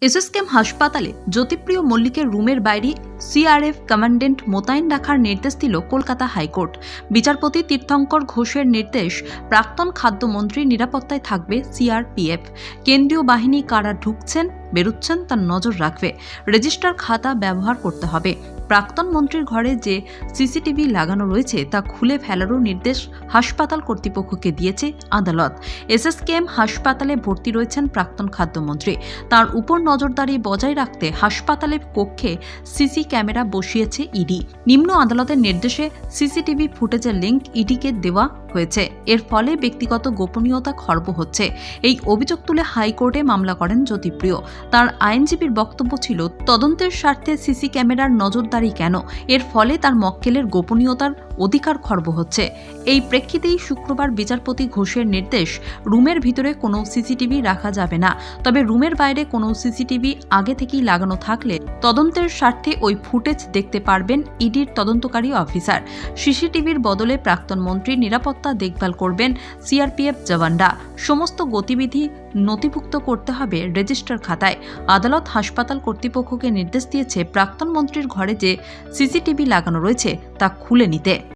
SSKM হাসপাতালে জ্যোতিপ্রিয় মল্লিকের রুমের বাইরে সিআরএফ কমান্ডেন্ট মোতায়েন রাখার নির্দেশ দিল কলকাতা হাইকোর্ট। বিচারপতি তীর্থঙ্কর ঘোষের নির্দেশ, প্রাক্তন খাদ্যমন্ত্রীর নিরাপত্তায় থাকবে সিআরপিএফ। কেন্দ্রীয় বাহিনী কারা ঢুকছেন বেরোচ্ছেন তার নজর রাখবে। রেজিস্টার খাতা ব্যবহার করতে হবে। প্রাক্তন মন্ত্রীর ঘরে যে সিসিটিভি লাগানো রয়েছে তা খুলে ফেলারও নির্দেশ হাসপাতাল কর্তৃপক্ষকে দিয়েছে আদালত। এসএসকেএম হাসপাতালে ভর্তি রয়েছেন প্রাক্তন খাদ্যমন্ত্রী। তার উপর নজরদারি বজায় রাখতে হাসপাতালের কক্ষে সিসি ক্যামেরা বসিয়েছে ইডি। নিম্ন আদালতের নির্দেশে সিসিটিভি ফুটেজের লিঙ্ক ইডিকে দেওয়া হয়েছে। এর ফলে ব্যক্তিগত গোপনীয়তা খর্ব হচ্ছে। এই অভিযোগ তুলে হাইকোর্টে মামলা করেন জ্যোতিপ্রিয়। তার আইনজীবীর বক্তব্য ছিল, তদন্তের স্বার্থে সিসি ক্যামেরার নজরদারি কেন? এর ফলে তার মক্কেলের গোপনীয়তার অধিকার খর্ব হচ্ছে। এই প্রেক্ষিতেই শুক্রবার বিচারপতি ঘোষের নির্দেশ, রুমের ভিতরে কোনো সিসিটিভি রাখা যাবে না। তবে রুমের বাইরে কোনো সিসিটিভি আগে থেকেই লাগানো থাকলে তদন্তের স্বার্থে ওই ফুটেজ দেখতে পারবেন ইডির তদন্তকারী অফিসার। সিসিটিভির বদলে প্রাক্তন মন্ত্রীর নিরাপত্তা দেখভাল করবেন সিআরপিএফ জওয়ানরা। সমস্ত গতিবিধি নথিভুক্ত করতে হবে রেজিস্টার খাতায়। আদালত হাসপাতাল কর্তৃপক্ষকে নির্দেশ দিয়েছে প্রাক্তন মন্ত্রীর ঘরে যে সিসিটিভি লাগানো রয়েছে তা খুলে নিতে।